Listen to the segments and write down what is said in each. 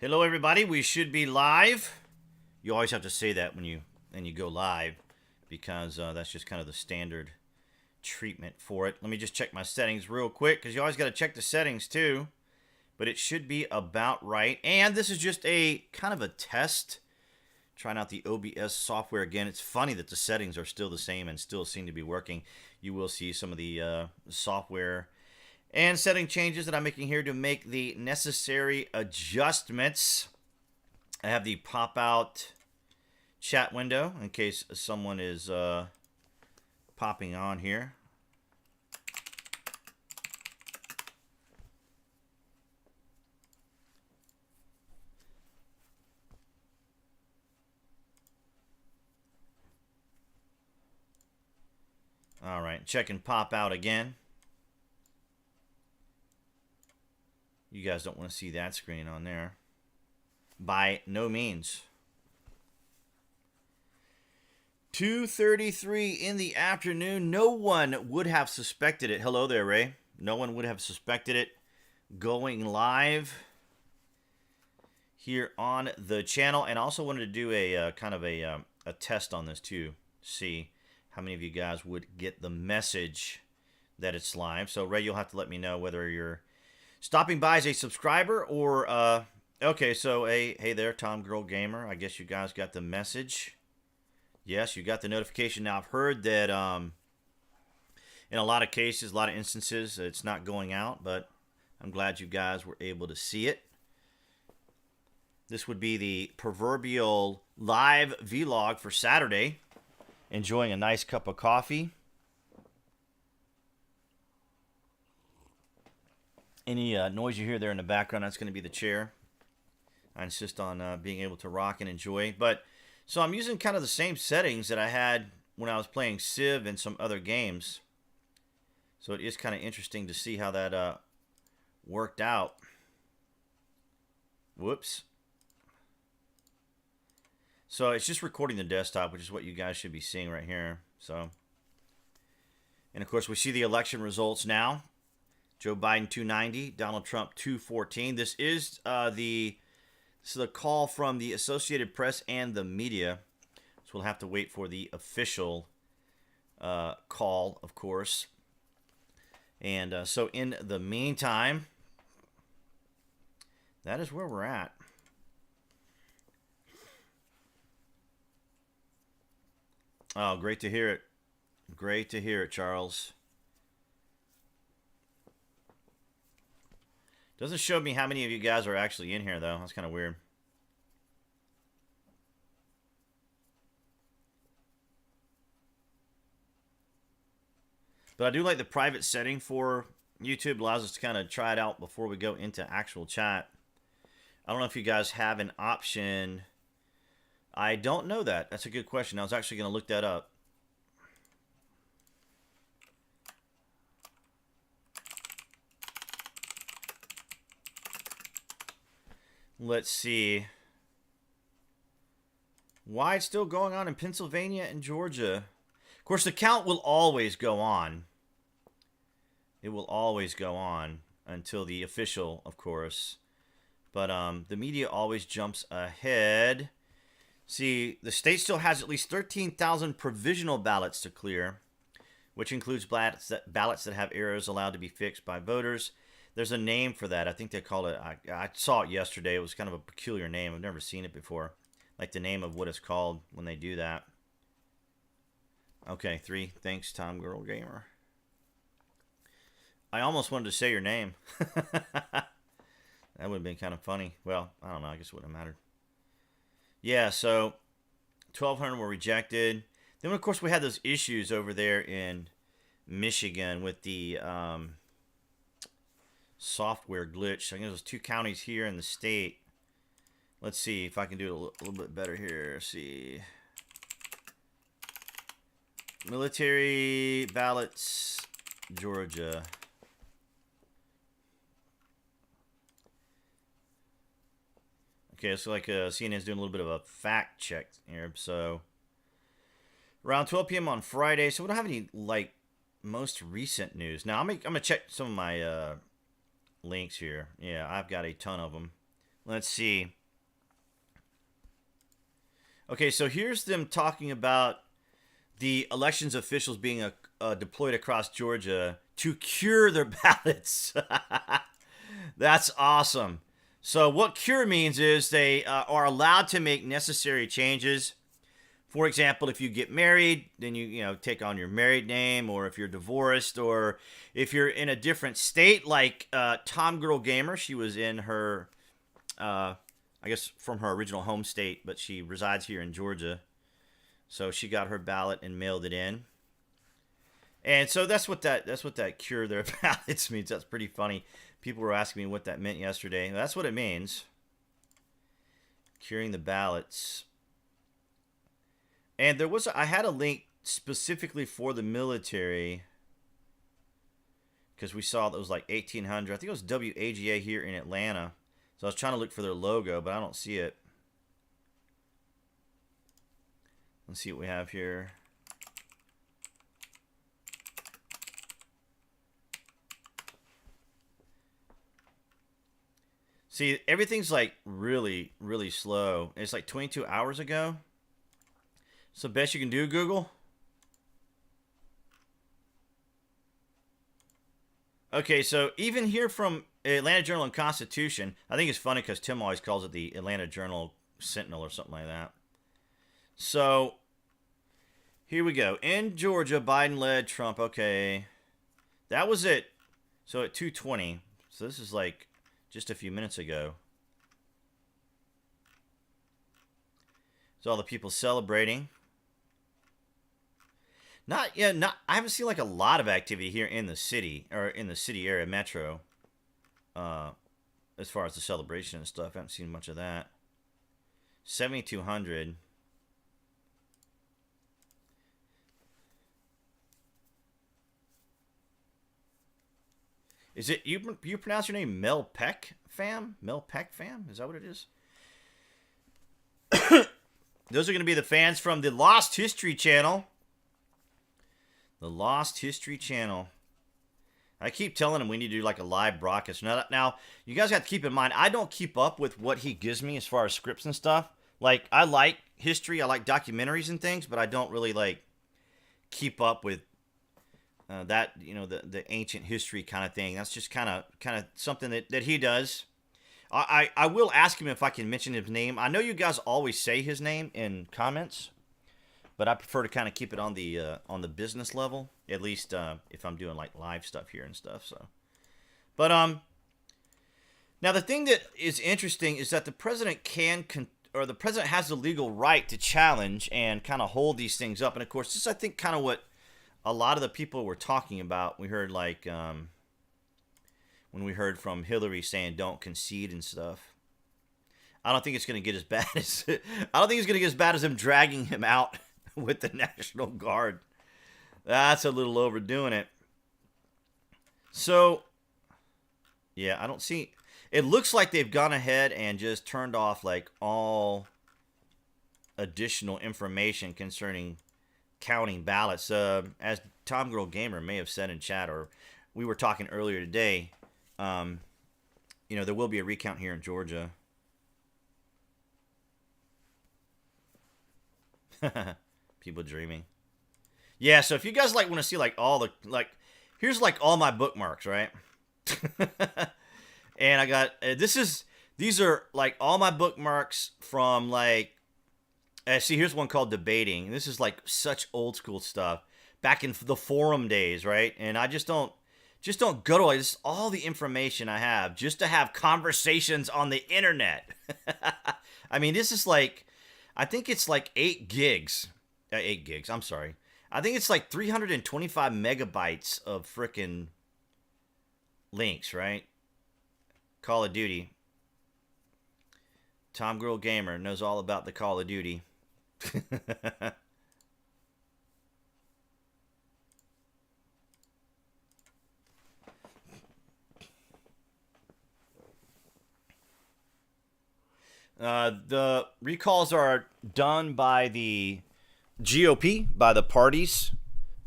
Hello, everybody. We should be live. You always have to say that when you go live because that's just kind of the standard treatment for it. Let me just check my settings real quick because you always got to check the settings too. But it should be about right. And this is just a kind of a test. Trying out the OBS software again. It's funny that the settings are still the same and still seem to be working. You will see some of the software and setting changes that I'm making here to make the necessary adjustments. I have the pop-out chat window in case someone is popping on here. All right, check and pop out again. You guys don't want to see that screen on there. By no means. 2:33 in the afternoon. No one would have suspected it. Hello there, Ray. No one would have suspected it. Going live here on the channel. And I also wanted to do a kind of a test on this too. See how many of you guys would get the message that it's live. So, Ray, you'll have to let me know whether you're stopping by as a subscriber or, okay, so hey there, Tom Girl Gamer. I guess you guys got the message. Yes, you got the notification. Now, I've heard that in a lot of cases, a lot of instances, it's not going out, but I'm glad you guys were able to see it. This would be the proverbial live vlog for Saturday. Enjoying a nice cup of coffee. Any noise you hear there in the background, that's going to be the chair. I insist on being able to rock and enjoy. But so I'm using kind of the same settings that I had when I was playing Civ and some other games. So it is kind of interesting to see how that worked out. Whoops. So it's just recording the desktop, which is what you guys should be seeing right here. So, and of course we see the election results now. Joe Biden 290, Donald Trump 214. This is the call from the Associated Press and the media. So we'll have to wait for the official call, of course. And so in the meantime, that is where we're at. Oh, great to hear it. Great to hear it, Charles. Doesn't show me how many of you guys are actually in here, though. That's kind of weird. But I do like the private setting for YouTube. It allows us to kind of try it out before we go into actual chat. I don't know if you guys have an option. I don't know that. That's a good question. I was actually going to look that up. Let's see. Why it's still going on in Pennsylvania and Georgia. Of course, the count will always go on. It will always go on until the official, of course. But the media always jumps ahead. See, the state still has at least 13,000 provisional ballots to clear, which includes ballots that have errors allowed to be fixed by voters. There's a name for that. I think they call it, I saw it yesterday. It was kind of a peculiar name. I've never seen it before. Like the name of what it's called when they do that. Okay, 3. Thanks, Tom Girl Gamer. I almost wanted to say your name. That would have been kind of funny. Well, I don't know. I guess it wouldn't have mattered. Yeah, so 1,200 were rejected. Then, of course, we had those issues over there in Michigan with the software glitch. I think there's 2 counties here in the state. Let's see if I can do it a little bit better here. Let's see. Military ballots, Georgia. Okay, so like CNN's doing a little bit of a fact check here. So around 12 p.m. on Friday. So we don't have any like most recent news. Now I'm gonna check some of my links here. Yeah, I've got a ton of them. Let's see. Okay, so here's them talking about the elections officials being deployed across Georgia to cure their ballots. That's awesome. So what cure means is they are allowed to make necessary changes. For example, if you get married, then you take on your married name, or if you're divorced, or if you're in a different state, like Tom Girl Gamer, she was in her, I guess from her original home state, but she resides here in Georgia. So she got her ballot and mailed it in. And so that's what that cure their ballots means. That's pretty funny. People were asking me what that meant yesterday. That's what it means. Curing the ballots. And I had a link specifically for the military, because we saw that it was like 1800. I think it was WAGA here in Atlanta. So I was trying to look for their logo, but I don't see it. Let's see what we have here. See, everything's like really, really slow. It's like 22 hours ago. It's the best you can do, Google. Okay, so even here from Atlanta Journal and Constitution, I think it's funny because Tim always calls it the Atlanta Journal Sentinel or something like that. So here we go. In Georgia, Biden led Trump. Okay, that was it. So at 2:20. So this is like just a few minutes ago. So all the people celebrating. I haven't seen like a lot of activity here in the city, or in the city area, metro. As far as the celebration and stuff, I haven't seen much of that. 7,200. Is it you pronounce your name Mel Peck fam? Mel Peck fam? Is that what it is? Those are going to be the fans from the Lost History Channel. The Lost History Channel. I keep telling him we need to do like a live broadcast. Now, you guys got to keep in mind, I don't keep up with what he gives me as far as scripts and stuff. Like, I like history, I like documentaries and things, but I don't really like keep up with that, the ancient history kind of thing. That's just kind of something that he does. I will ask him if I can mention his name. I know you guys always say his name in comments, but I prefer to kind of keep it on the business level, at least if I'm doing like live stuff here and stuff. So, but now the thing that is interesting is that the president the president has the legal right to challenge and kind of hold these things up. And of course, this is, I think, kind of what a lot of the people were talking about. We heard like when we heard from Hillary saying don't concede and stuff. I don't think it's going to get as bad as I don't think it's going to get as bad as them dragging him out with the National Guard. That's a little overdoing it. So, yeah, I don't see. It looks like they've gone ahead and just turned off like all additional information concerning counting ballots. As Tom Girl Gamer may have said in chat, or we were talking earlier today, there will be a recount here in Georgia. People dreaming. Yeah, so if you guys like want to see like all the here's like all my bookmarks, right? And I got these are like all my bookmarks from like see, here's one called Debating. This is like such old school stuff back in the forum days, right? And I just don't go to this. All the information I have just to have conversations on the internet. I mean, this is like, I think it's like 8 gigs. 8 gigs, I'm sorry. I think it's like 325 megabytes of frickin' links, right? Call of Duty. Tom Girl Gamer knows all about the Call of Duty. The recalls are done by the GOP, by the parties.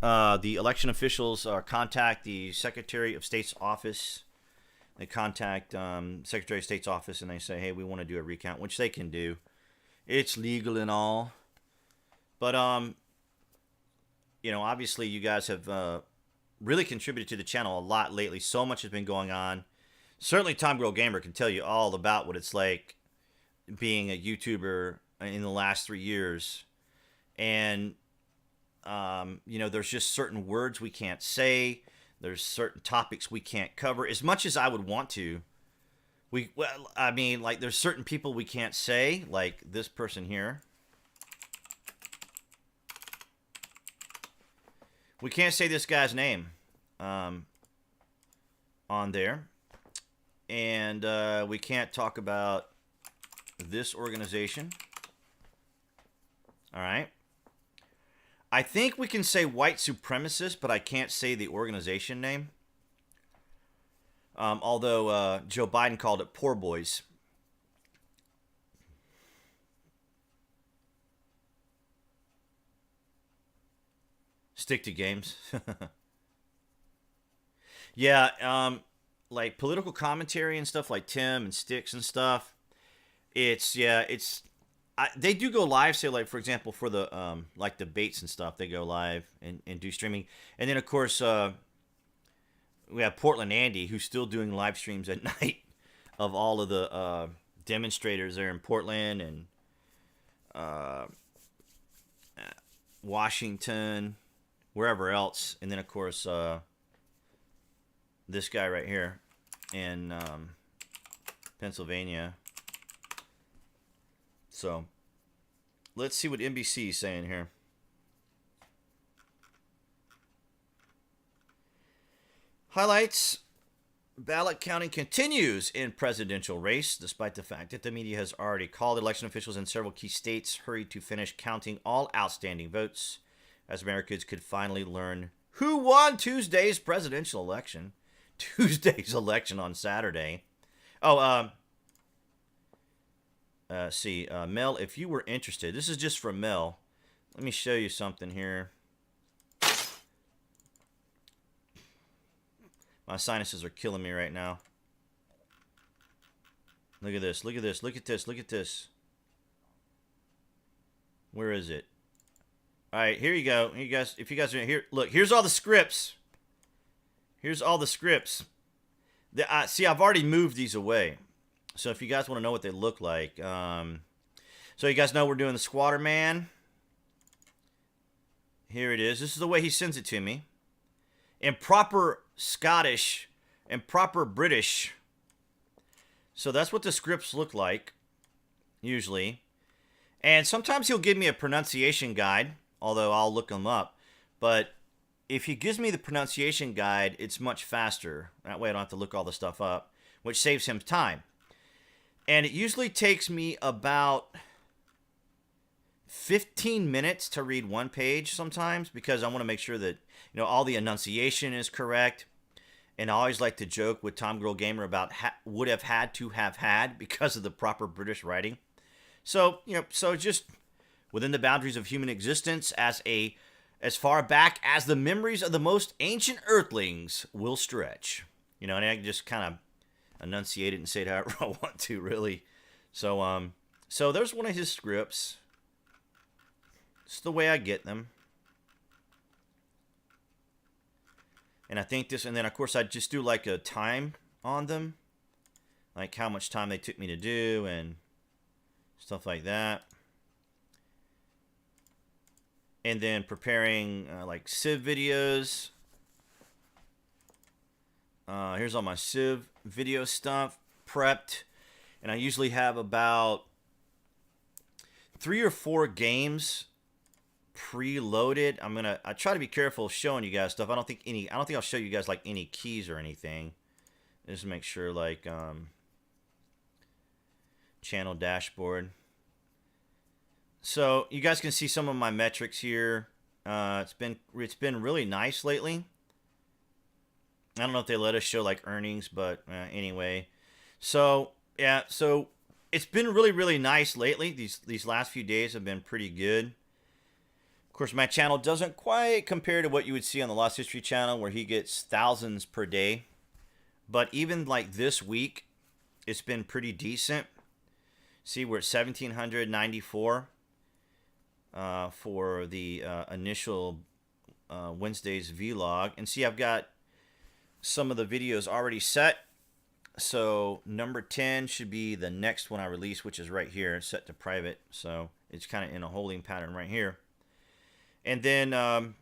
The election officials contact the Secretary of State's office They contact Secretary of State's office and they say, hey, we want to do a recount, which they can do. It's legal and all. But, obviously you guys have really contributed to the channel a lot lately. So much has been going on. Certainly Tom Girl Gamer can tell you all about what it's like being a YouTuber in the last 3 years. And, there's just certain words we can't say. There's certain topics we can't cover. As much as I would want to, there's certain people we can't say, like this person here. We can't say this guy's name on there. And we can't talk about this organization. All right. I think we can say white supremacist, but I can't say the organization name. Although Joe Biden called it poor boys. Stick to games. Yeah, like political commentary and stuff like Tim and Sticks and stuff. They do go live, say like for example for the like debates and stuff, they go live and do streaming. And then of course we have Portland Andy, who's still doing live streams at night of all of the demonstrators there in Portland and Washington, wherever else. And then of course this guy right here in Pennsylvania. So, let's see what NBC is saying here. Highlights. Ballot counting continues in presidential race, despite the fact that the media has already called. Election officials in several key states hurried to finish counting all outstanding votes, as Americans could finally learn who won Tuesday's presidential election. Tuesday's election on Saturday. Oh, Mel, if you were interested, this is just from Mel. Let me show you something here. My sinuses are killing me right now. Look at this, look at this, look at this, look at this. Where is it? All right, here you go. You guys, if you guys are here, look, here's all the scripts. Here's all the scripts. See, I've already moved these away. So if you guys want to know what they look like, so you guys know we're doing the Squatter Man. Here it is. This is the way he sends it to me. In proper Scottish and proper British. So that's what the scripts look like, usually. And sometimes he'll give me a pronunciation guide, although I'll look them up. But if he gives me the pronunciation guide, it's much faster. That way I don't have to look all the stuff up, which saves him time. And it usually takes me about 15 minutes to read one page sometimes, because I want to make sure that, all the enunciation is correct. And I always like to joke with Tom Girl Gamer about would have had to have had because of the proper British writing. So, so just within the boundaries of human existence, as far back as the memories of the most ancient earthlings will stretch. And I can just kind of enunciate it and say it however I want to, really. So so there's one of his scripts. It's the way I get them. And I think this, and then of course I just do like a time on them, like how much time they took me to do and stuff like that. And then preparing like Civ videos. Here's all my Civ video stuff prepped, and I usually have about 3 or 4 games preloaded. I try to be careful showing you guys stuff. I don't think I'll show you guys like any keys or anything. Just make sure, like channel dashboard. So you guys can see some of my metrics here. It's been really nice lately. I don't know if they let us show like earnings, but anyway. So yeah, so it's been really, really nice lately. These last few days have been pretty good. Of course, my channel doesn't quite compare to what you would see on the Lost History channel, where he gets thousands per day. But even like this week, it's been pretty decent. See, we're at 1,794 for the initial Wednesday's vlog. And see, I've got some of the videos already set. So number 10 should be the next one I release, which is right here, set to private. So it's kind of in a holding pattern right here. And then and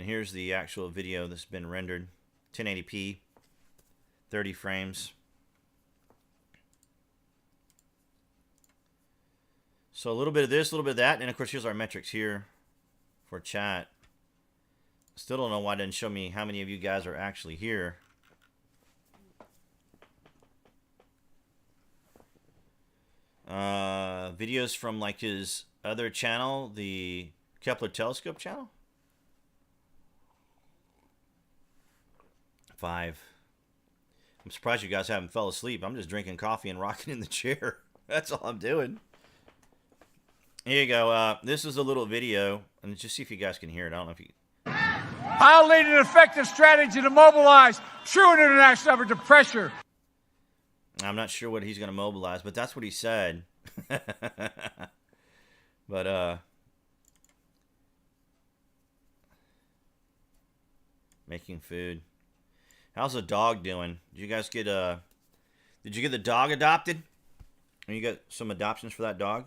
here's the actual video that's been rendered, 1080p, 30 frames. So a little bit of this, a little bit of that, and of course here's our metrics here for chat. Still don't know why it didn't show me how many of you guys are actually here. Videos from like his other channel, the Kepler Telescope channel. 5. I'm surprised you guys haven't fell asleep. I'm just drinking coffee and rocking in the chair. That's all I'm doing. Here you go. This is a little video, and just see if you guys can hear it. I don't know if you... I'll lead an effective strategy to mobilize true international effort to pressure. I'm not sure what he's going to mobilize, but that's what he said. But, making food. How's the dog doing? Did you guys get did you get the dog adopted? And you got some adoptions for that dog?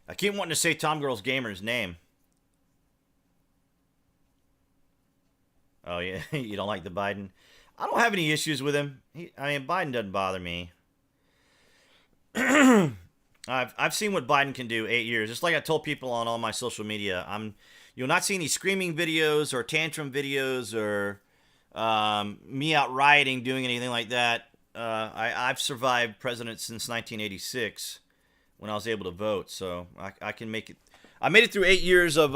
I keep wanting to say Tom Girls Gamer's name. Oh yeah, you don't like the Biden? I don't have any issues with him. I mean, Biden doesn't bother me. I've seen what Biden can do. 8 years. Just like I told people on all my social media, you'll not see any screaming videos or tantrum videos or me out rioting, doing anything like that. I've survived presidents since 1986 when I was able to vote, so I can make it. I made it through 8 years of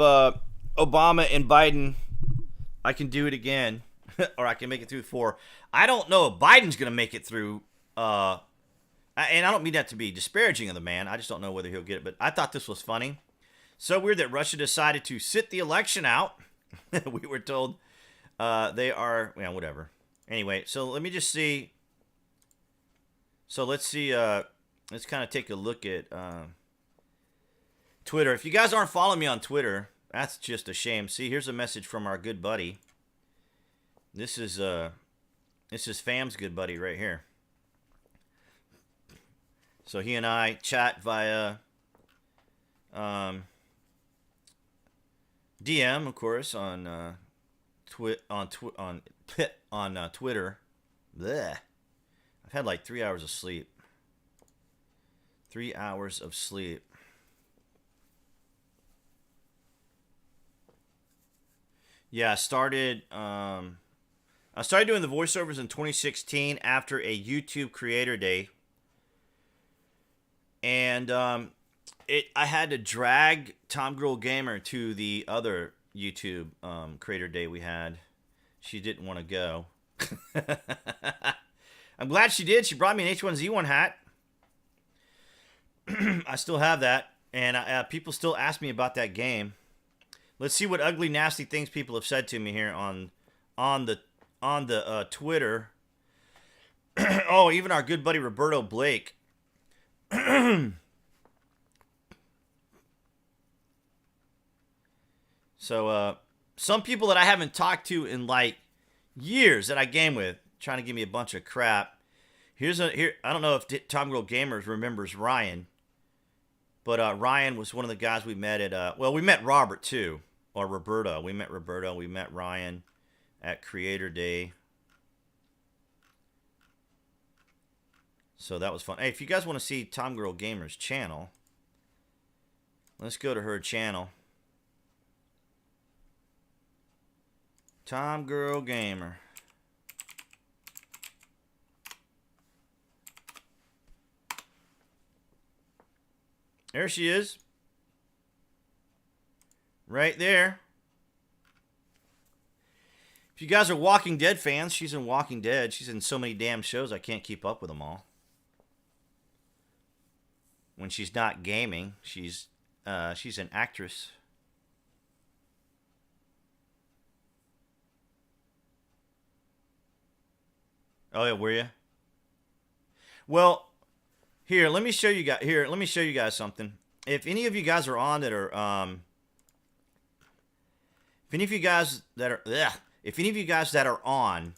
Obama and Biden. I can do it again, or I can make it through 4. I don't know if Biden's going to make it through. And I don't mean that to be disparaging of the man. I just don't know whether he'll get it. But I thought this was funny. So weird that Russia decided to sit the election out. We were told they are, well, whatever. Anyway, so let me just see. So let's see. Let's kind of take a look at Twitter. If you guys aren't following me on Twitter, that's just a shame. See, here's a message from our good buddy. This is Fam's good buddy right here. So he and I chat via DM, of course, on Twitter. Blech. I've had like 3 hours of sleep. 3 hours of sleep. Yeah, I started doing the voiceovers in 2016 after a YouTube Creator Day. And I had to drag Tom Girl Gamer to the other YouTube Creator Day we had. She didn't want to go. I'm glad she did. She brought me an H1Z1 hat. I still have that. And people still ask me about that game. Let's see what ugly, nasty things people have said to me here on the Twitter. Oh, even our good buddy Roberto Blake. So some people that I haven't talked to in like years that I game with trying to give me a bunch of crap. Here I don't know if Tom Girl Gamers remembers Ryan, but Ryan was one of the guys we met at we met Robert too, or Roberto. We met Ryan at Creator Day. So that was fun. Hey, if you guys want to see Tom Girl Gamer's channel, let's go to her channel. Tom Girl Gamer. There she is. Right there. If you guys are Walking Dead fans, she's in Walking Dead. She's in so many damn shows, I can't keep up with them all. when she's not gaming. She's an actress. Oh yeah, were you? Well, here, let me show you guys. Here, let me show you guys something. If any of you guys are on that are, if any of you guys that are, if any of you guys that are on,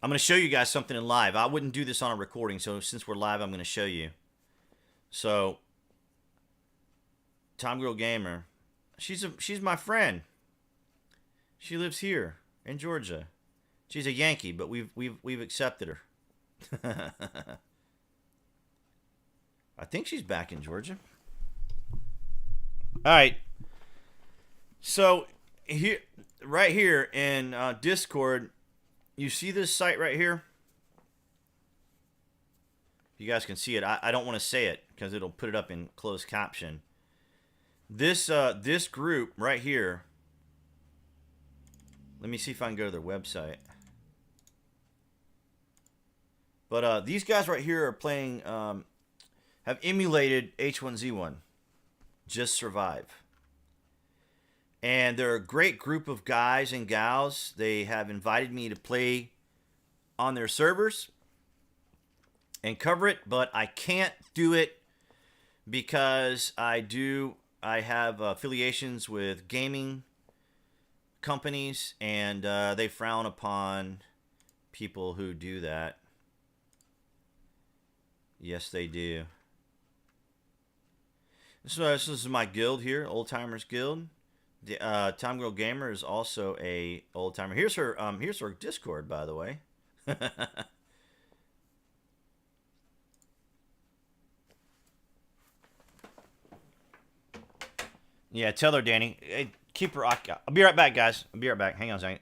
I'm going to show you guys something in live. I wouldn't do this on a recording, so since we're live, I'm going to show you. So, Tom Girl Gamer, she's my friend. She lives here in Georgia. She's a Yankee, but we've accepted her. I think she's back in Georgia. All right. So here, right here in Discord, you see this site right here? You guys can see it. I don't want to say it because it'll put it up in closed caption. This group right here. Let me see if I can go to their website. But these guys right here are playing, have emulated H1Z1. Just Survive. And they're a great group of guys and gals. They have invited me to play on their servers and cover it, but I can't do it because I have affiliations with gaming companies, and they frown upon people who do that. Yes, they do. This is my guild here, Old Timers Guild. The Tom Girl Gamer is also a old timer. Here's her Discord, by the way. Yeah, tell her, Danny. Hey, keep her. I'll be right back, guys. I'll be right back. Hang on a second.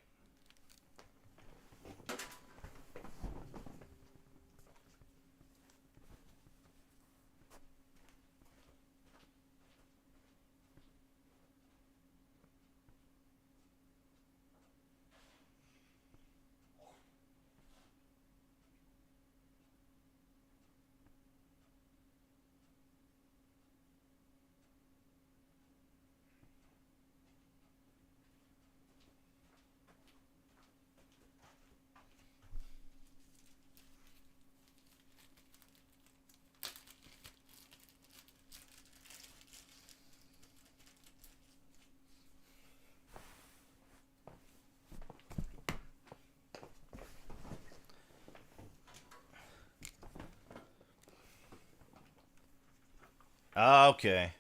Okay.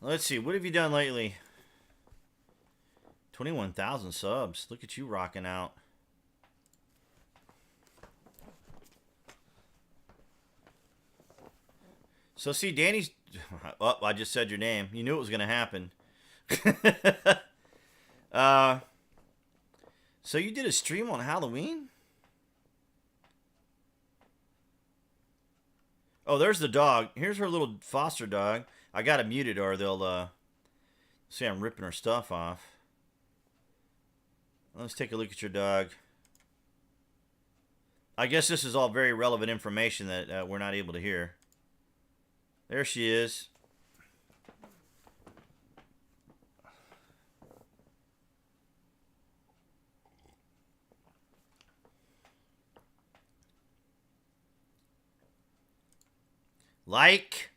Let's see. What have you done lately? 21,000 subs. Look at you rocking out. So see, Danny's... Oh, I just said your name. You knew it was going to happen. So you did a stream on Halloween? Oh, there's the dog. Here's her little foster dog. I got to mute it or they'll see I'm ripping her stuff off. Let's take a look at your dog. I guess this is all very relevant information that we're not able to hear. There she is. Like,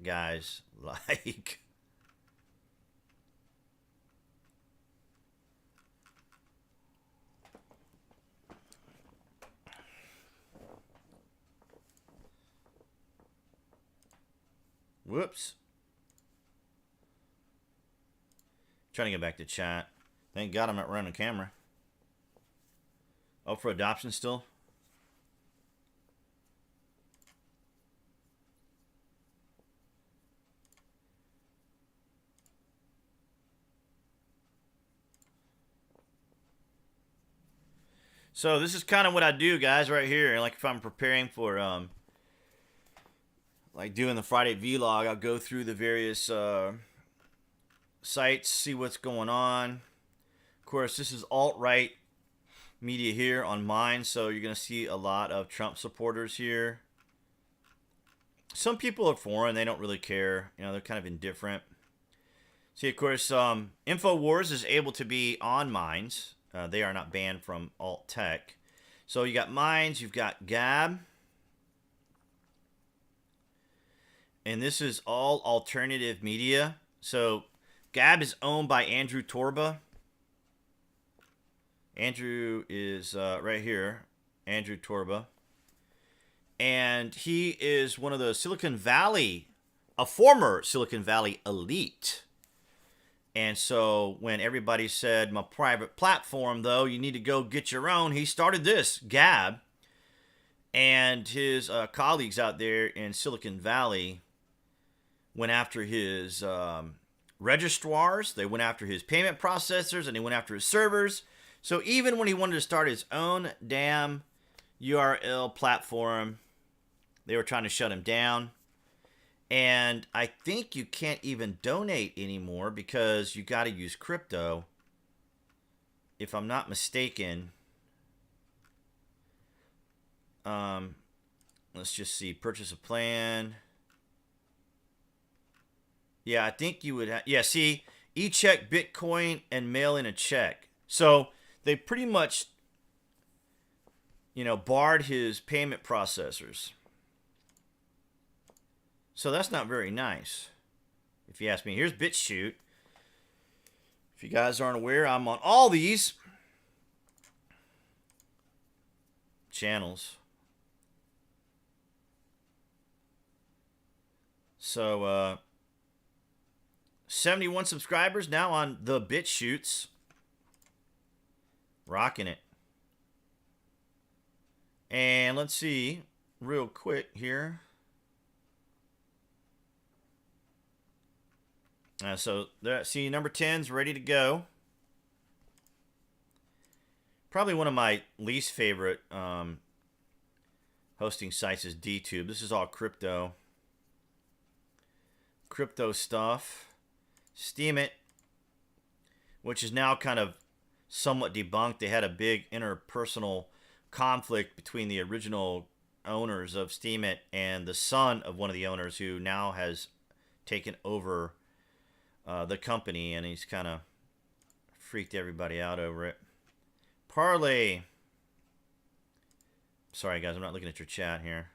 guys, like. Whoops. Trying to get back to chat. Thank God I'm not running a camera. Up for adoption still? So this is kind of what I do, guys, right here. Like if I'm preparing for, like doing the Friday vlog, I'll go through the various sites, see what's going on. Of course, this is alt-right media here on mine, so you're going to see a lot of Trump supporters here. Some people are foreign. They don't really care. You know, they're kind of indifferent. See, of course, InfoWars is able to be on Minds. They are not banned from alt tech. So you got Minds, you've got Gab. And this is all alternative media. So Gab is owned by Andrew Torba. Andrew is right here. Andrew Torba. And he is one of the Silicon Valley, a former Silicon Valley elite. And so when everybody said, my private platform, though, you need to go get your own, he started this, Gab. And his colleagues out there in Silicon Valley went after his registrars, they went after his payment processors, and they went after his servers. So even when he wanted to start his own damn URL platform, they were trying to shut him down. And I think you can't even donate anymore because you got to use crypto. If I'm not mistaken. Let's just see. Purchase a plan. Yeah, I think you would have. Yeah, see. E-check Bitcoin and mail in a check. So they pretty much, barred his payment processors. So that's not very nice, if you ask me. Here's BitChute. If you guys aren't aware, I'm on all these channels. So, 71 subscribers now on the BitChutes. Rocking it. And let's see real quick here. So there, see, number 10's ready to go. Probably one of my least favorite hosting sites is DTube. This is all crypto stuff. Steemit, which is now kind of somewhat debunked. They had a big interpersonal conflict between the original owners of Steemit and the son of one of the owners who now has taken over the company, and he's kind of freaked everybody out over it. Parlay. Sorry, guys, I'm not looking at your chat here.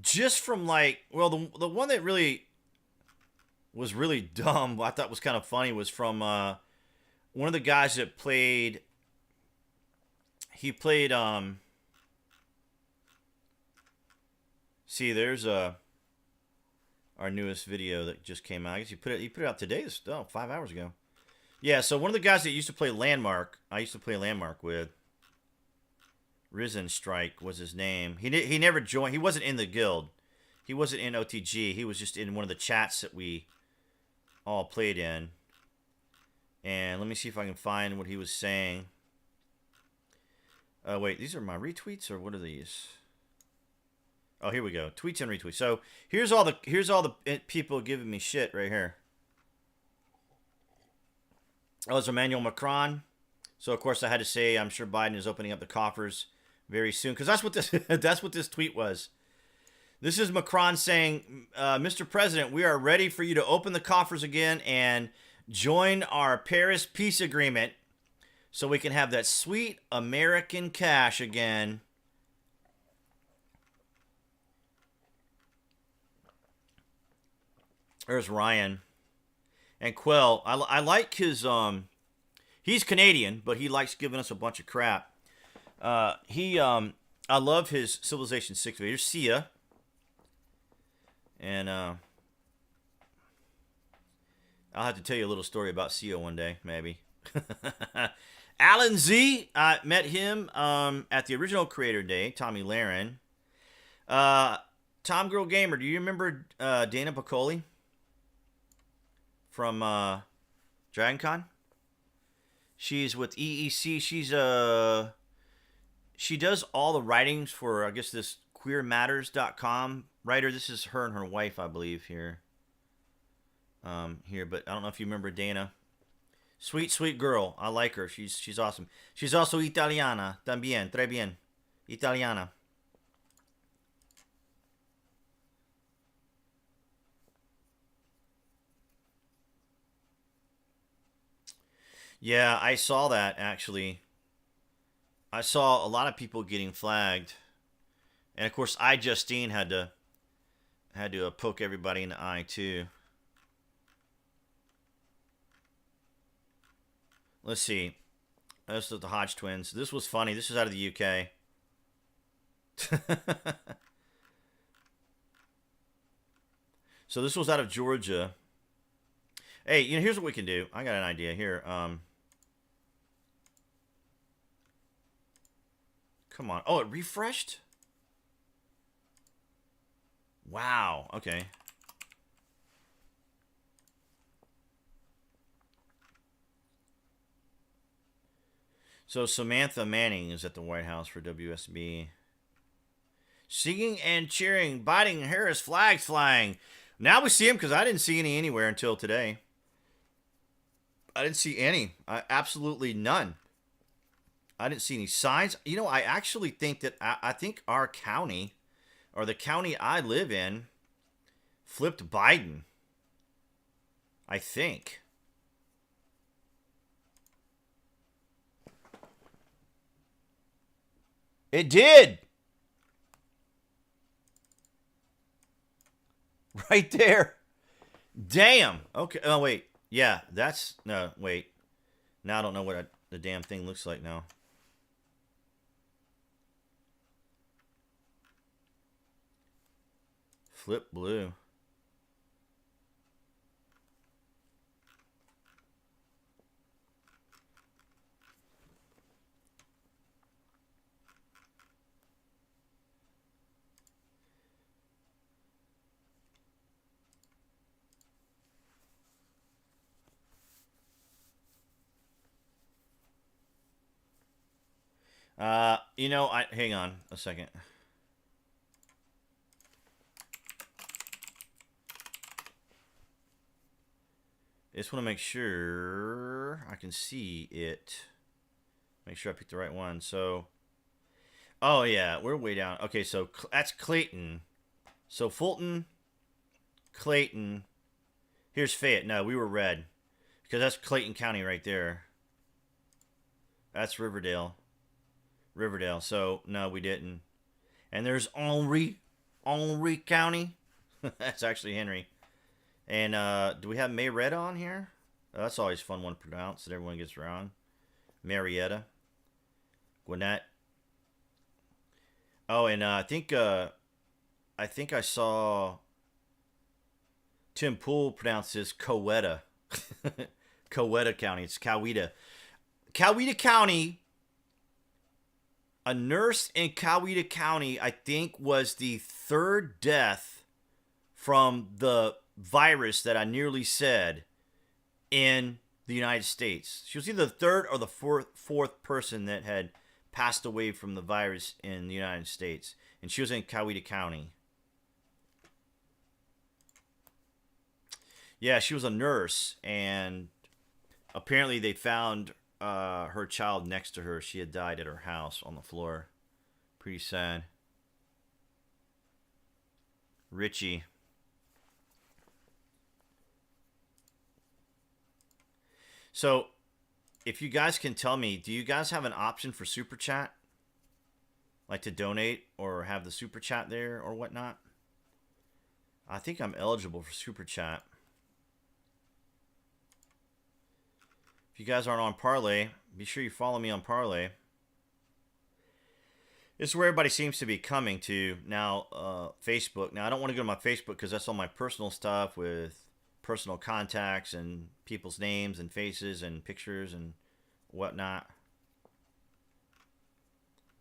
Just from the one that really was really dumb, I thought was kind of funny, was from one of the guys that played. He played. See, there's our newest video that just came out. I guess he put it out today. 5 hours ago. Yeah. So one of the guys that used to play Landmark, I used to play Landmark with. Risen Strike was his name. He never joined. He wasn't in the guild. He wasn't in OTG. He was just in one of the chats that we all played in. And let me see if I can find what he was saying. Wait, these are my retweets, or what are these? Oh, here we go. Tweets and retweets. So here's all the people giving me shit right here. Oh, it's Emmanuel Macron. So of course I had to say I'm sure Biden is opening up the coffers very soon, because that's what this tweet was. This is Macron saying, Mr. President, we are ready for you to open the coffers again and join our Paris peace agreement so we can have that sweet American cash again. There's Ryan. And Quell, I like his, he's Canadian, but he likes giving us a bunch of crap. I love his Civilization 6 video. Here's Sia. And, I'll have to tell you a little story about Sia one day, maybe. Alan Z, I met him at the original Creator Day, Tommy Lahren. Tom Girl Gamer, do you remember Dana Piccoli from DragonCon? She's with EEC. She does all the writings for, I guess, this queermatters.com writer. This is her and her wife, I believe, here. But I don't know if you remember Dana. Sweet, sweet girl. I like her. She's awesome. She's also Italiana. También. Très bien. Italiana. Yeah, I saw that, actually. I saw a lot of people getting flagged. And, of course, Justine had to poke everybody in the eye, too. Let's see. This is the Hodge twins. This was funny. This is out of the UK. So this was out of Georgia. Hey, here's what we can do. I got an idea here. Come on. Oh, it refreshed? Wow. Okay. So Samantha Manning is at the White House for WSB. Singing and cheering, Biden and Harris flags flying. Now we see him because I didn't see any anywhere until today. I didn't see any. Absolutely none. I didn't see any signs. I actually think that I think our county, or the county I live in, flipped Biden. I think. It did. Right there. Damn. Okay. Oh, wait. Yeah, that's... No, wait. Now I don't know what the damn thing looks like now. Flip blue. Hang on a second. I just want to make sure I can see it. Make sure I picked the right one. So, oh yeah, we're way down. Okay, so that's Clayton. So Fulton, Clayton. Here's Fayette. No, we were red because that's Clayton County right there. That's Riverdale. So no, we didn't. And there's Henry County. That's actually Henry. And do we have Marietta on here? Oh, that's always a fun one to pronounce that everyone gets wrong. Marietta. Gwinnett. Oh, and I think I saw Tim Pool pronounce this Coweta. Coweta County. It's Coweta. Coweta County. A nurse in Coweta County, I think, was the third death from the virus that I nearly said in the United States. She was either the third or the fourth person that had passed away from the virus in the United States. And she was in Coweta County. Yeah, she was a nurse, and apparently they found her child next to her. She had died at her house on the floor. Pretty sad. Richie. So, if you guys can tell me, do you guys have an option for Super Chat? Like to donate or have the Super Chat there or whatnot? I think I'm eligible for Super Chat. If you guys aren't on Parlay, be sure you follow me on Parlay. This is where everybody seems to be coming to now. Facebook. Now, I don't want to go to my Facebook because that's all my personal stuff with personal contacts and people's names and faces and pictures and whatnot.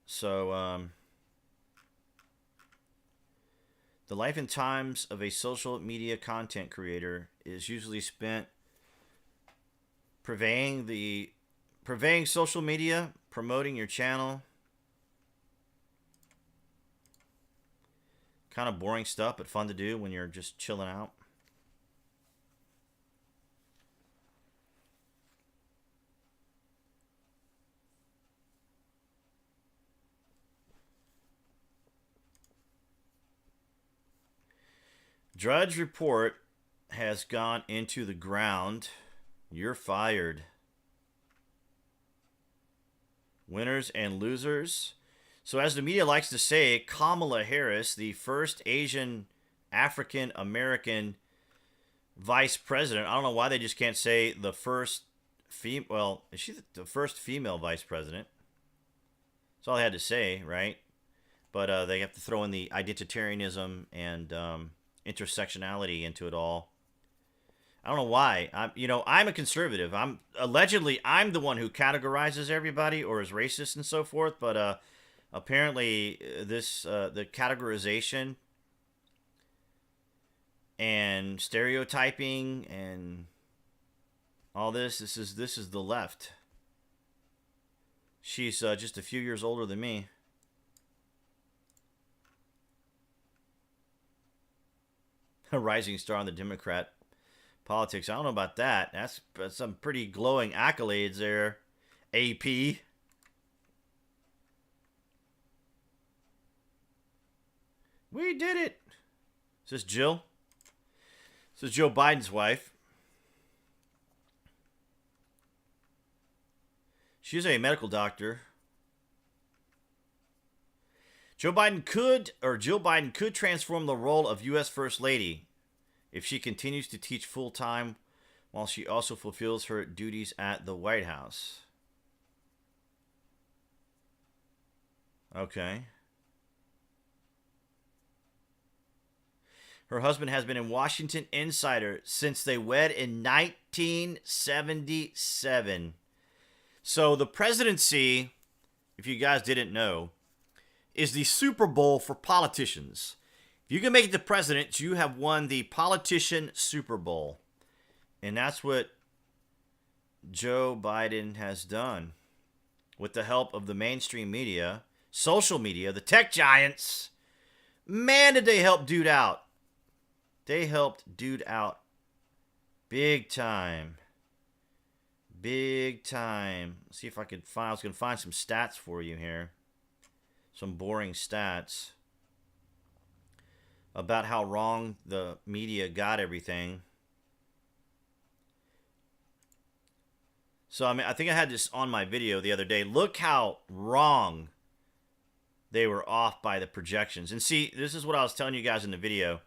So, the life and times of a social media content creator is usually spent purveying social media, promoting your channel, Kind of boring stuff, but fun to do when you're just chilling out. Drudge report has gone into the ground. You're fired. Winners and losers. So as the media likes to say, Kamala Harris, the first Asian African American vice president. I don't know why they just can't say the first female. Well, is she the first female vice president? That's all I had to say, right? But they have to throw in the identitarianism and intersectionality into it all. I don't know why. I'm a conservative. I'm the one who categorizes everybody or is racist and so forth. But apparently, the categorization and stereotyping and all this is the left. She's just a few years older than me. A rising star on the Democrat politics. I don't know about that. That's some pretty glowing accolades there, AP. We did it. Is this Jill? This is Joe Biden's wife. She's a medical doctor. Jill Biden could transform the role of U.S. First Lady if she continues to teach full-time while she also fulfills her duties at the White House. Okay. Her husband has been a Washington insider since they wed in 1977. So the presidency, if you guys didn't know, is the Super Bowl for politicians. If you can make it to president, you have won the politician Super Bowl. And that's what Joe Biden has done. With the help of the mainstream media, social media, the tech giants. Man, did they help dude out. They helped dude out big time. Big time. Let's see if I was going to find some stats for you here. Some boring stats about how wrong the media got everything. So, I think I had this on my video the other day. Look how wrong they were off by the projections. And see, this is what I was telling you guys in the video.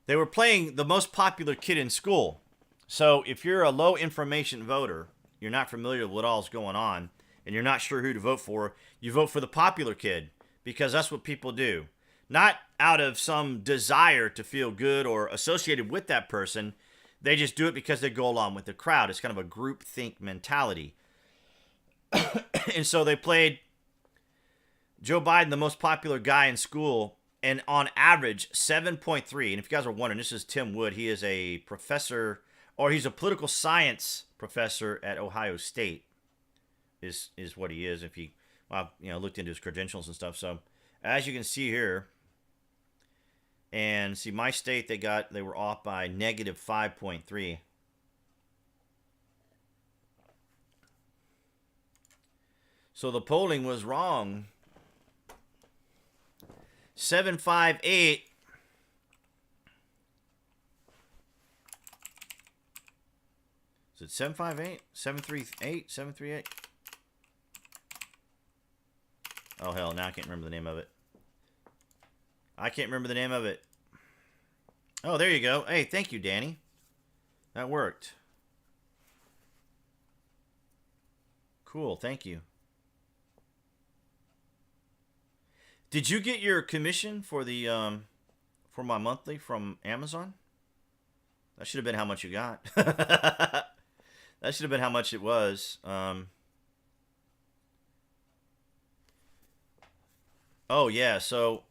They were playing the most popular kid in school. So, if you're a low information voter, you're not familiar with what all's going on, and you're not sure who to vote for, you vote for the popular kid. Because that's what people do. Not out of some desire to feel good or associated with that person. They just do it because they go along with the crowd. It's kind of a groupthink mentality. And so they played Joe Biden, the most popular guy in school, and on average, 7.3. And if you guys are wondering, this is Tim Wood. He is a professor, or he's a political science professor at Ohio State, is what he is. If he... I looked into his credentials and stuff. So, as you can see here, and see my state, they were off by negative 5.3. So the polling was wrong. 758. Is it 758? 738? 738? Oh, hell, now I can't remember the name of it. Oh, there you go. Hey, thank you, Danny. That worked. Cool, thank you. Did you get your commission for the for my monthly from Amazon? That should have been how much you got. That should have been how much it was. Oh, yeah, so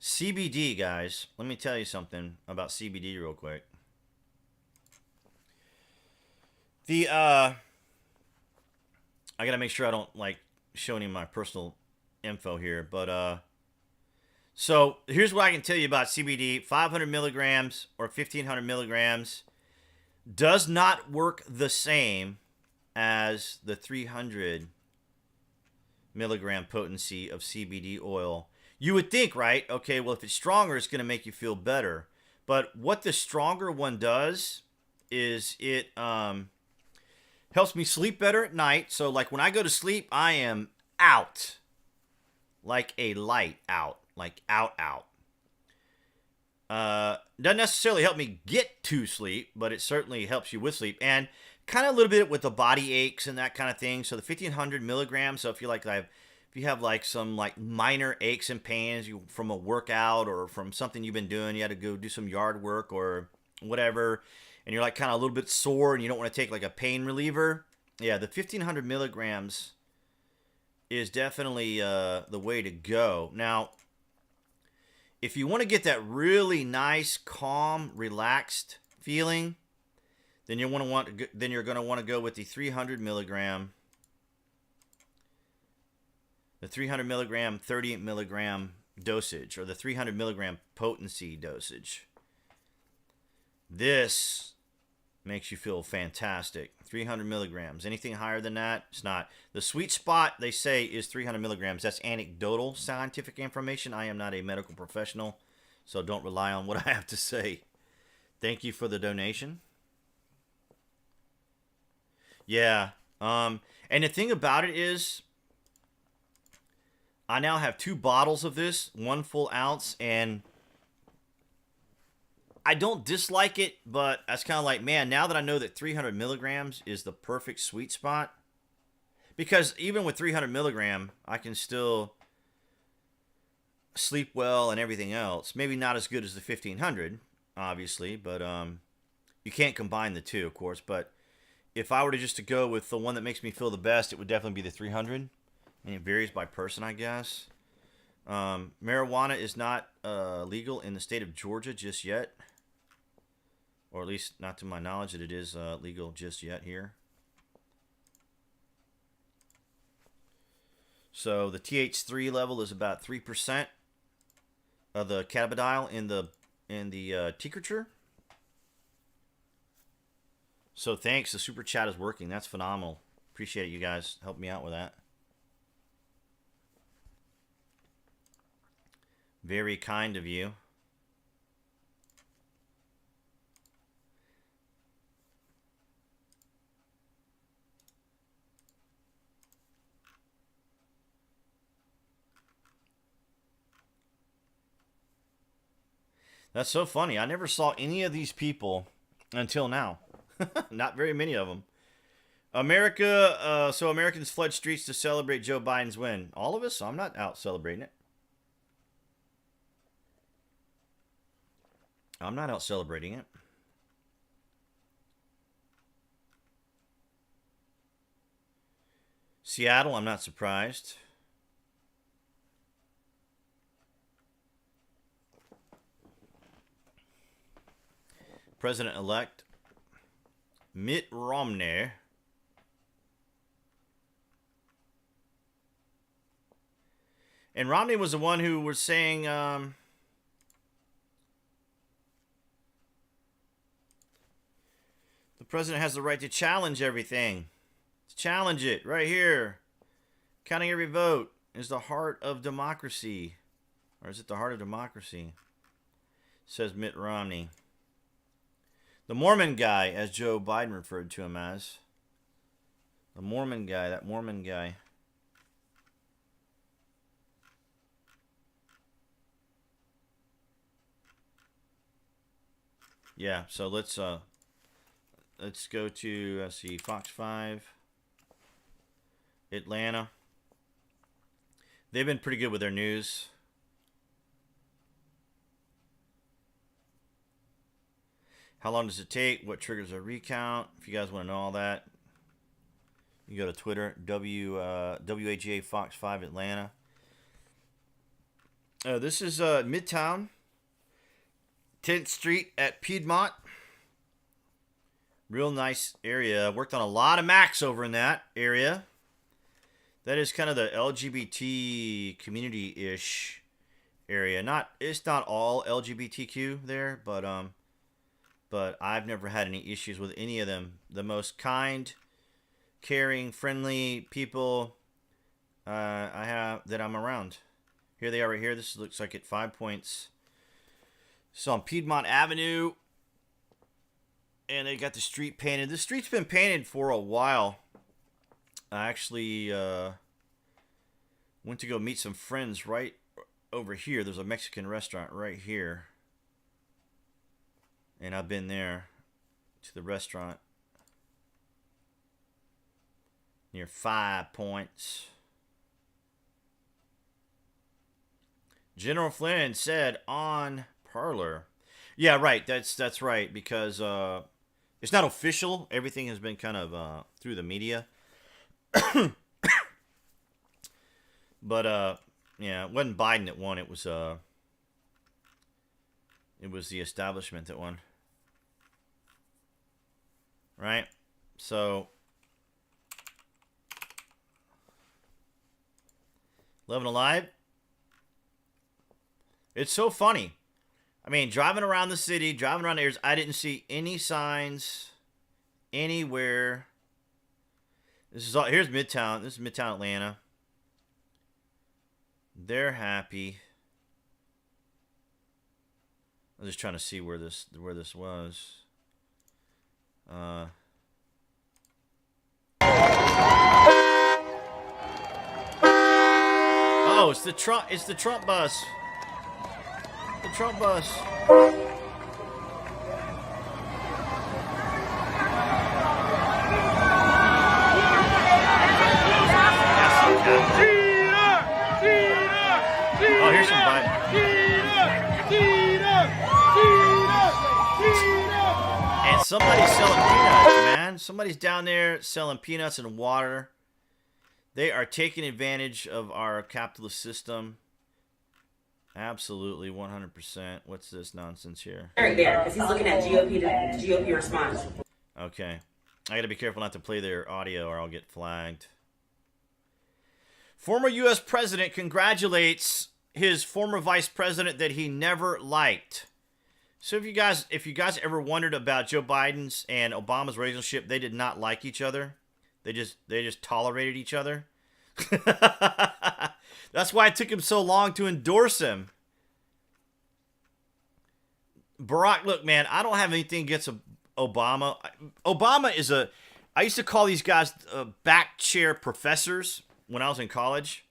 CBD, guys. Let me tell you something about CBD real quick. I got to make sure I don't, show any of my personal info here, but, So here's what I can tell you about CBD: 500 milligrams or 1500 milligrams does not work the same as the 300 milligram potency of CBD oil. You would think, right? Okay, well, if it's stronger, it's going to make you feel better. But what the stronger one does is it helps me sleep better at night. So, like when I go to sleep, I am out like a light out, like out. Doesn't necessarily help me get to sleep, but it certainly helps you with sleep. And kind of a little bit with the body aches and that kind of thing. So the 1500 milligrams. So if you have like some like minor aches and pains from a workout or from something you've been doing, you had to go do some yard work or whatever, and you're like kind of a little bit sore and you don't want to take like a pain reliever. Yeah, the 1500 milligrams is definitely the way to go. Now, if you want to get that really nice, calm, relaxed feeling, then you're going to want to go with the 300 milligram, 30 milligram dosage, or the 300 milligram potency dosage. This makes you feel fantastic. 300 milligrams. Anything higher than that, it's not. The sweet spot, they say, is 300 milligrams. That's anecdotal scientific information. I am not a medical professional, so don't rely on what I have to say. Thank you for the donation. Yeah. And the thing about it is, I now have 2 bottles of this, 1 full ounce, and I don't dislike it, but that's kind of like, man, now that I know that 300 milligrams is the perfect sweet spot, because even with 300 milligram, I can still sleep well and everything else. Maybe not as good as the 1500, obviously, but you can't combine the two, of course. But if I were to go with the one that makes me feel the best, it would definitely be the 300. And it varies by person, I guess. Marijuana is not legal in the state of Georgia just yet. Or at least not to my knowledge that it is legal just yet here. So the TH3 level is about 3% of the cannabidiol in the tincture. So thanks. The super chat is working. That's phenomenal. Appreciate it, you guys. Help me out with that. Very kind of you. That's so funny. I never saw any of these people until now. Not very many of them. So Americans flood streets to celebrate Joe Biden's win. All of us? I'm not out celebrating it. I'm not out celebrating it. Seattle, I'm not surprised. President-elect Mitt Romney and Romney was the one who was saying the president has the right to challenge everything. To challenge it right here. Counting every vote is the heart of democracy. Or is it the heart of democracy? Says Mitt Romney. The Mormon guy, as Joe Biden referred to him as. The Mormon guy, that Mormon guy. Yeah, so let's go to, let's see, Fox 5, Atlanta. They've been pretty good with their news. How long does it take? What triggers a recount? If you guys want to know all that, you go to Twitter, WAGA Fox 5 Atlanta. This is Midtown, 10th Street at Piedmont. Real nice area. Worked on a lot of Macs over in that area. That is kind of the LGBT community-ish area. It's not all LGBTQ there, but I've never had any issues with any of them. The most kind, caring, friendly people I have that I'm around. Here they are right here. This looks like at 5 Points. So on Piedmont Avenue. And they got the street painted. The street's been painted for a while. I actually went to go meet some friends right over here. There's a Mexican restaurant right here. And I've been there to the restaurant near 5 Points. General Flynn said on Parler. Yeah, right. That's right, because it's not official. Everything has been kind of through the media. But yeah, it wasn't Biden that won. It was the establishment that won. Right? So Living Alive. It's so funny. I mean, driving around the city, driving around areas, I didn't see any signs anywhere. This is all. Here's Midtown. This is Midtown Atlanta. They're happy. I'm just trying to see where this was. Oh, it's the Trump bus. The Trump bus. Oh, here's some Biden. And somebody's selling peanuts, man. Somebody's down there selling peanuts and water. They are taking advantage of our capitalist system. Absolutely, 100%. What's this nonsense here? Right there, because he's looking at GOP response. Okay. I gotta be careful not to play their audio or I'll get flagged. Former U.S. president congratulates his former vice president that he never liked. So if you guys ever wondered about Joe Biden's and Obama's relationship, they did not like each other. They just tolerated each other. That's why it took him so long to endorse him. Barack, look, man, I don't have anything against Obama. Obama is I used to call these guys back chair professors when I was in college.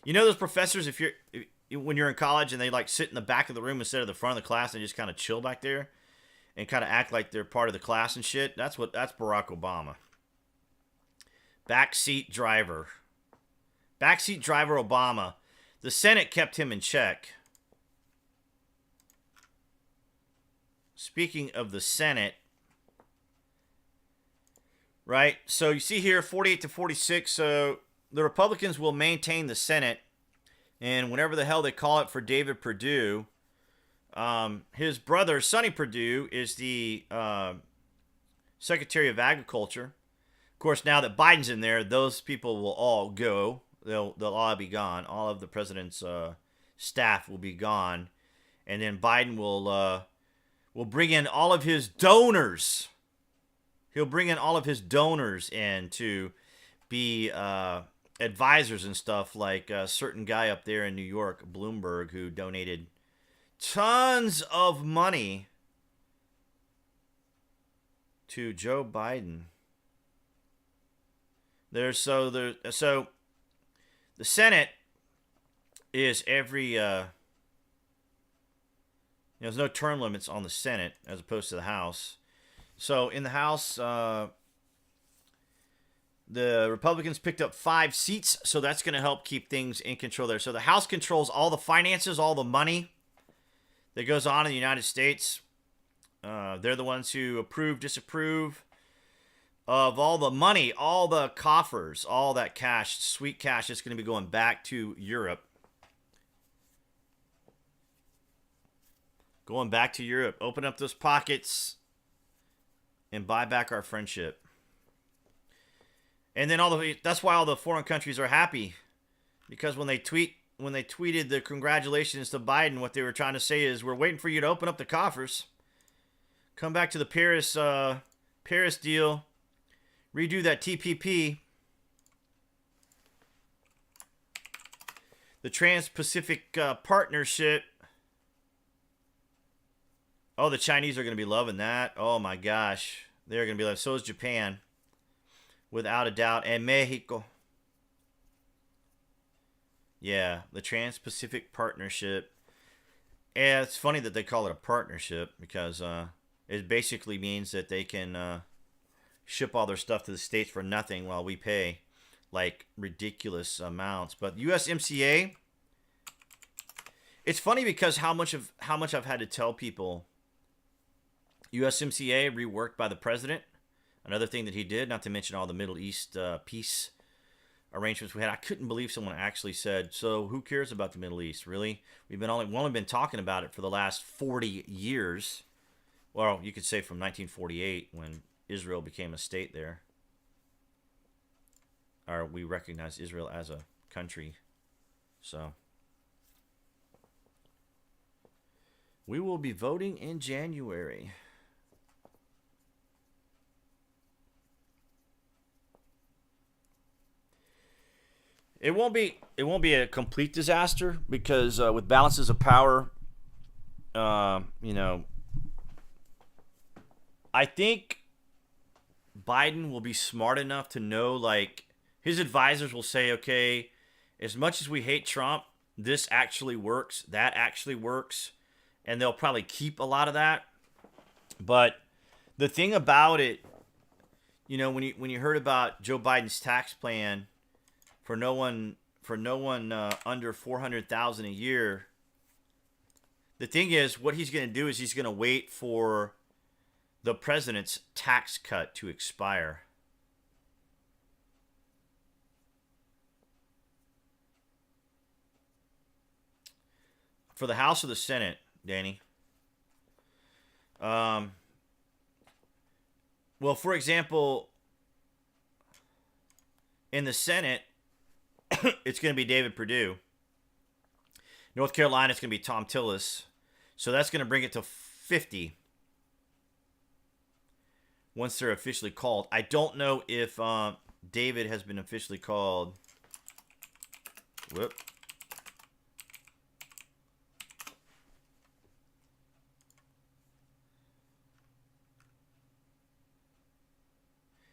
You know those professors, when you're in college and they like sit in the back of the room instead of the front of the class and just kind of chill back there and kind of act like they're part of the class and shit? That's Barack Obama. Backseat driver Obama. The Senate kept him in check. Speaking of the Senate, right? So you see here, 48 to 46. So the Republicans will maintain the Senate, and whenever the hell they call it for David Perdue, his brother Sonny Perdue is the Secretary of Agriculture. Of course, now that Biden's in there, those people will all go. They'll all be gone. All of the president's staff will be gone, and then Biden will bring in all of his donors. He'll bring in all of his donors in to be advisors and stuff, like a certain guy up there in New York, Bloomberg, who donated tons of money to Joe Biden. So the Senate is every there's no term limits on the Senate as opposed to the House. So in the House, the Republicans picked up 5 seats, so that's going to help keep things in control there. So the House controls all the finances, all the money that goes on in the United States. They're the ones who approve, disapprove of all the money, all the coffers, all that cash, sweet cash that's going to be going back to Europe. Going back to Europe. Open up those pockets and buy back our friendship. And then that's why all the foreign countries are happy. Because when they tweet tweeted the congratulations to Biden, what they were trying to say is, we're waiting for you to open up the coffers, come back to the Paris deal, redo that TPP, the Trans-Pacific Partnership. Oh, the Chinese are going to be loving that. Oh my gosh, they're going to be like, so is Japan, without a doubt, and Mexico. Yeah, the Trans-Pacific Partnership. And it's funny that they call it a partnership because it basically means that they can ship all their stuff to the States for nothing while we pay like ridiculous amounts. But USMCA, it's funny because how much I've had to tell people. USMCA reworked by the president. Another thing that he did, not to mention all the Middle East peace arrangements we had. I couldn't believe someone actually said, so who cares about the Middle East? Really? We've only been talking about it for the last 40 years. Well, you could say from 1948 when Israel became a state there. Or we recognized Israel as a country. So we will be voting in January. It won't be a complete disaster because with balances of power, I think Biden will be smart enough to know, like, his advisors will say, okay, as much as we hate Trump, this actually works, that actually works, and they'll probably keep a lot of that. But the thing about it, when you heard about Joe Biden's tax plan, for no one under $400,000 a year. The thing is, what he's going to do is he's going to wait for the president's tax cut to expire. For the House or the Senate, Danny? Well, for example, in the Senate, it's going to be David Perdue. North Carolina, it's going to be Tom Tillis. So that's going to bring it to 50 once they're officially called. I don't know if David has been officially called. Whoop.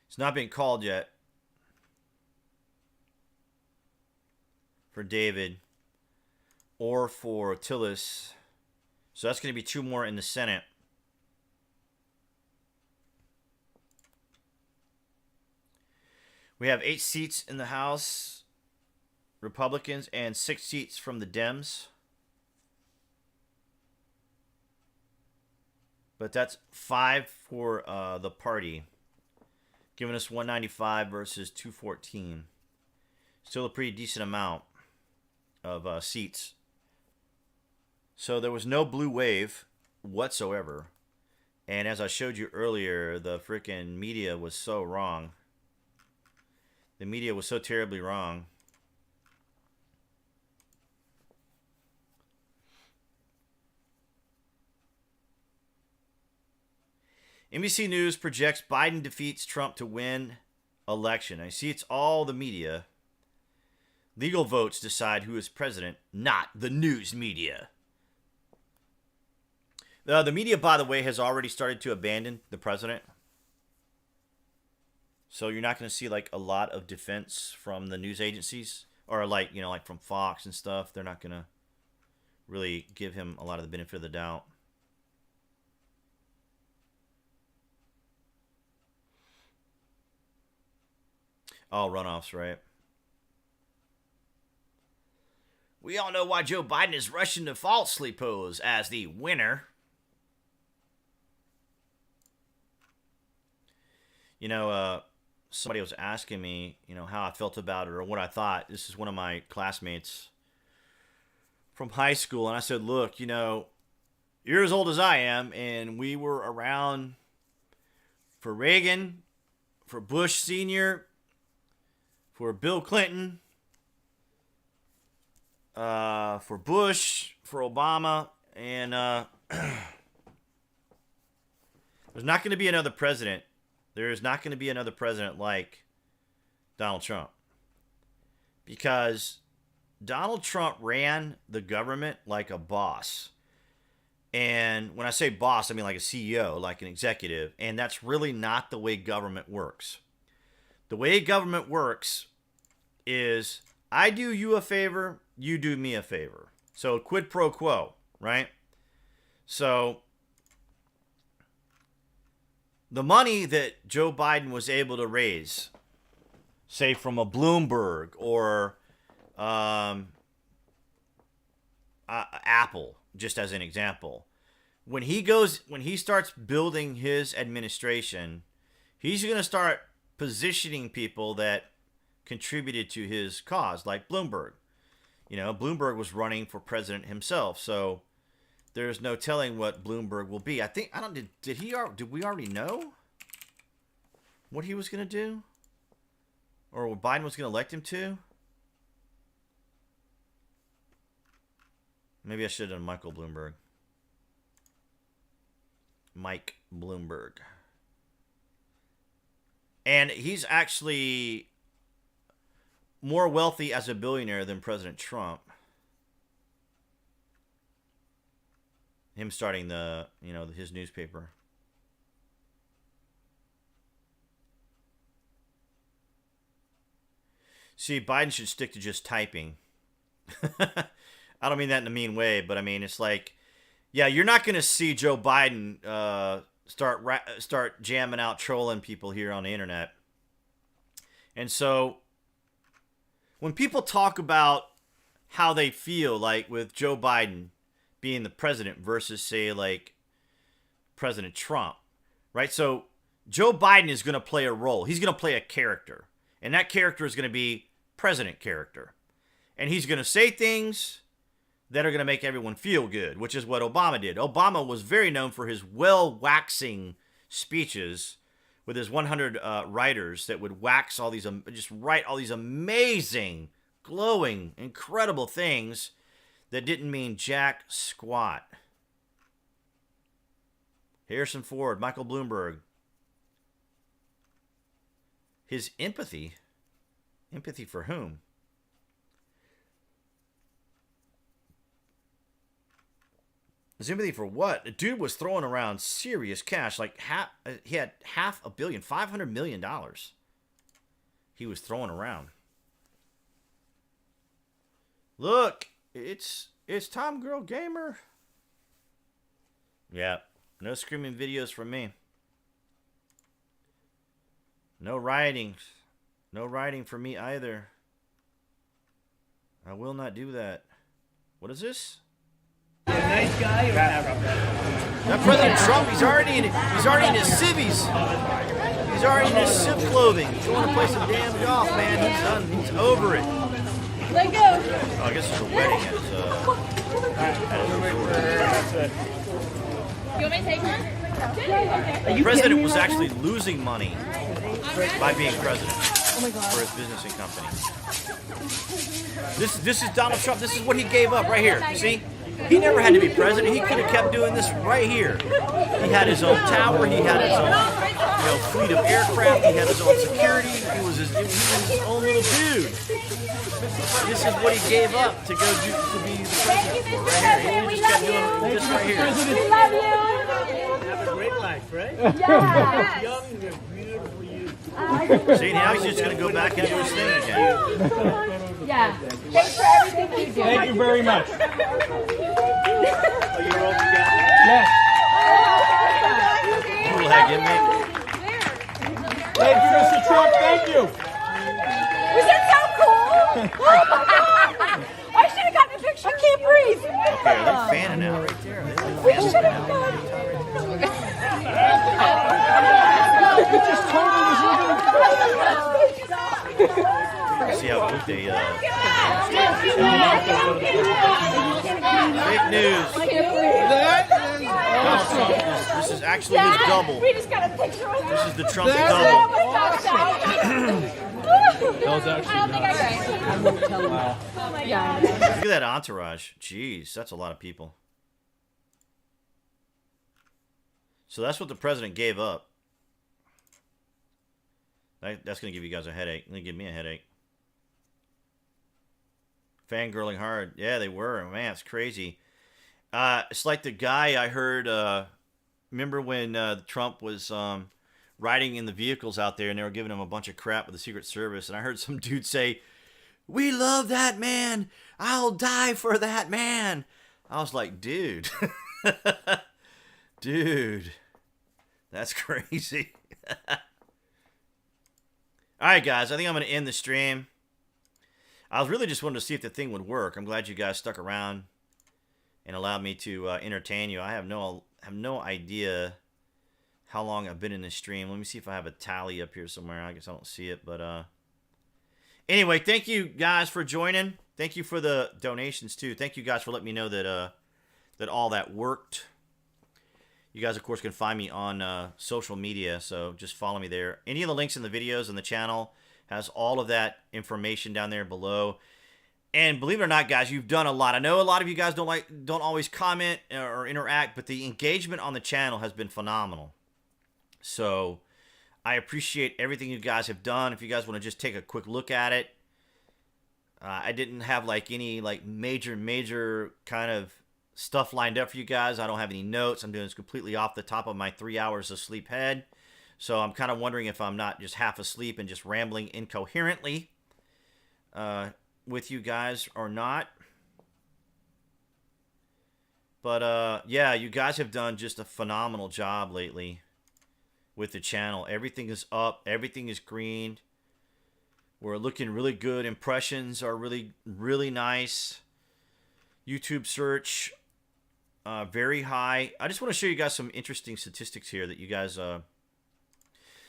It's not been called yet. For David or for Tillis. So that's going to be two more in the Senate. We have 8 seats in the House, Republicans, and 6 seats from the Dems. But that's 5 for the party, giving us 195 versus 214. Still a pretty decent amount of seats. So there was no blue wave whatsoever. And as I showed you earlier, the freaking media was so wrong. The media was so terribly wrong. NBC News projects Biden defeats Trump to win election. I see it's all the media. Legal votes decide who is president, not the news media. The media, by the way, has already started to abandon the president. So you're not going to see like a lot of defense from the news agencies or like from Fox and stuff. They're not going to really give him a lot of the benefit of the doubt. Oh, runoffs, right? We all know why Joe Biden is rushing to falsely pose as the winner. Somebody was asking me, how I felt about it or what I thought. This is one of my classmates from high school. And I said, look, you're as old as I am. And we were around for Reagan, for Bush Sr., for Bill Clinton, for Bush, for Obama, and there's not going to be another president. There is not going to be another president like Donald Trump. Because Donald Trump ran the government like a boss. And when I say boss, I mean like a CEO, like an executive. And that's really not the way government works. The way government works is I do you a favor, you do me a favor. So quid pro quo, right? So the money that Joe Biden was able to raise, say from a Bloomberg or Apple, just as an example, when he starts building his administration, he's going to start positioning people that contributed to his cause, like Bloomberg. You know, Bloomberg was running for president himself, so there's no telling what Bloomberg will be. Did we already know what he was going to do? Or what Biden was going to elect him to? Maybe I should have done Michael Bloomberg. Mike Bloomberg. And he's actually more wealthy as a billionaire than President Trump. Him starting his newspaper. See, Biden should stick to just typing. I don't mean that in a mean way, but I mean, it's like, yeah, you're not going to see Joe Biden start jamming out, trolling people here on the internet. And so when people talk about how they feel, like with Joe Biden being the president versus, say, like President Trump, right? So Joe Biden is going to play a role. He's going to play a character. And that character is going to be president character. And he's going to say things that are going to make everyone feel good, which is what Obama did. Obama was very known for his well-waxing speeches with his 100 writers that would wax all these, just write all these amazing, glowing, incredible things that didn't mean jack squat. Harrison Ford, Michael Bloomberg. His empathy. Empathy for whom? His empathy for what? The dude was throwing around serious cash. Like he had $500 million, $500 million. He was throwing around. Look, it's Tom Girl Gamer. Yeah, no screaming videos from me. No rioting. No rioting for me either. I will not do that. What is this? Nice guy. Now President Trump, he's already in his civvies. He's already in his civ clothing. He's going to play some damn golf, man. He's done. He's over it. Let go. Oh, I guess it's a wedding at You want me to take one? the president was actually losing money by being president for his business and company. This is Donald Trump. This is what he gave up right here. You see? He never had to be president. He could have kept doing this right here. He had his own tower. He had his own fleet of aircraft. He had his own security. He was his own little dude. This is what he gave up to go to be the president right here. He just kept doing this right here. We love you. Have a great life, right? Yes. Young and beautiful you. See, now he's just going to go back into his thing again. Yeah. Thanks for everything you do. Thank you very much. Oh, you're all together? Yes. Cool head, give me. Thank you, Mr. Trump. Thank you. Was that so cool? I should have gotten a picture. I can't breathe. Okay, they're fanning out right there. We should have gone. It just totally was See how quick they fake news. Donald Trump, this is actually his double. We just got a picture with This is the Trump her. double. Oh my gosh. was actually I don't think I drank. I won't tell you. Wow. Oh my god. Look at that entourage. Jeez, that's a lot of people. So that's what the president gave up. That's going to give you guys a headache. Going to give me a headache. Fangirling hard. Yeah, they were. Man, it's crazy. It's like the guy I heard, remember when Trump was riding in the vehicles out there and they were giving him a bunch of crap with the Secret Service, and I heard some dude say, "We love that man. I'll die for that man." I was like, dude. Dude. That's crazy. Alright, guys. I think I'm going to end the stream. I was really just wanting to see if the thing would work. I'm glad you guys stuck around and allowed me to entertain you. I have no idea how long I've been in this stream. Let me see if I have a tally up here somewhere. I guess I don't see it, but anyway, thank you guys for joining. Thank you for the donations too. Thank you guys for letting me know that that all that worked. You guys, of course, can find me on social media, so just follow me there. Any of the links in the videos and the channel has all of that information down there below. And believe it or not, guys, you've done a lot. I know a lot of you guys don't always comment or interact, but the engagement on the channel has been phenomenal. So I appreciate everything you guys have done. If you guys want to just take a quick look at it, I didn't have any major kind of stuff lined up for you guys. I don't have any notes. I'm doing this completely off the top of my 3 hours of sleep head. So I'm kind of wondering if I'm not just half asleep and just rambling incoherently with you guys or not. But yeah, you guys have done just a phenomenal job lately with the channel. Everything is up. Everything is green. We're looking really good. Impressions are really, really nice. YouTube search, very high. I just want to show you guys some interesting statistics here that you guys...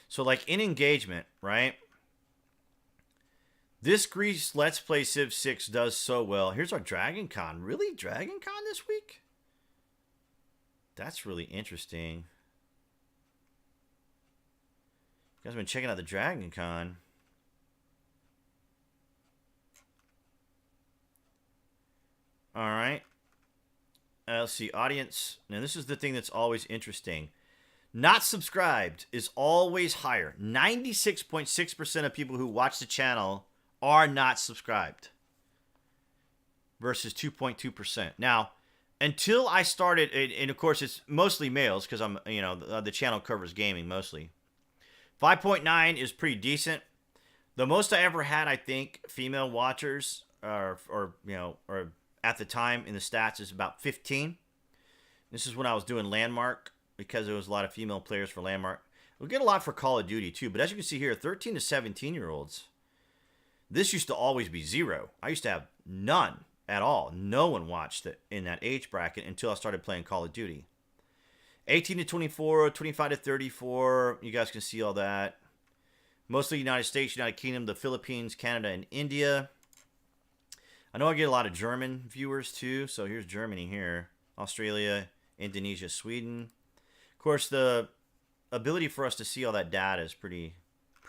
So, like, in engagement, right? This Greece Let's Play Civ 6 does so well. Here's our Dragon Con. Really? Dragon Con this week? That's really interesting. You guys have been checking out the Dragon Con. Alright. Let's see. Audience. Now, this is the thing that's always interesting. Not subscribed is always higher. 96.6% of people who watch the channel are not subscribed. Versus 2.2%. Now, until I started, and of course it's mostly males because I'm, the channel covers gaming mostly. 5.9 is pretty decent. The most I ever had, I think, female watchers, or at the time in the stats is about 15. This is when I was doing Landmark, because there was a lot of female players for Landmark. We get a lot for Call of Duty too, but as you can see here, 13 to 17-year-olds. This used to always be 0. I used to have none at all. No one watched it in that age bracket until I started playing Call of Duty. 18 to 24, 25 to 34. You guys can see all that. Mostly United States, United Kingdom, the Philippines, Canada, and India. I know I get a lot of German viewers too. So here's Germany here. Australia, Indonesia, Sweden. Of course, the ability for us to see all that data is pretty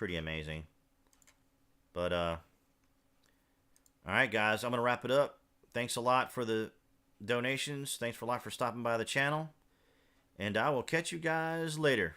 amazing. But, all right, guys, I'm going to wrap it up. Thanks a lot for the donations. Thanks a lot for stopping by the channel. And I will catch you guys later.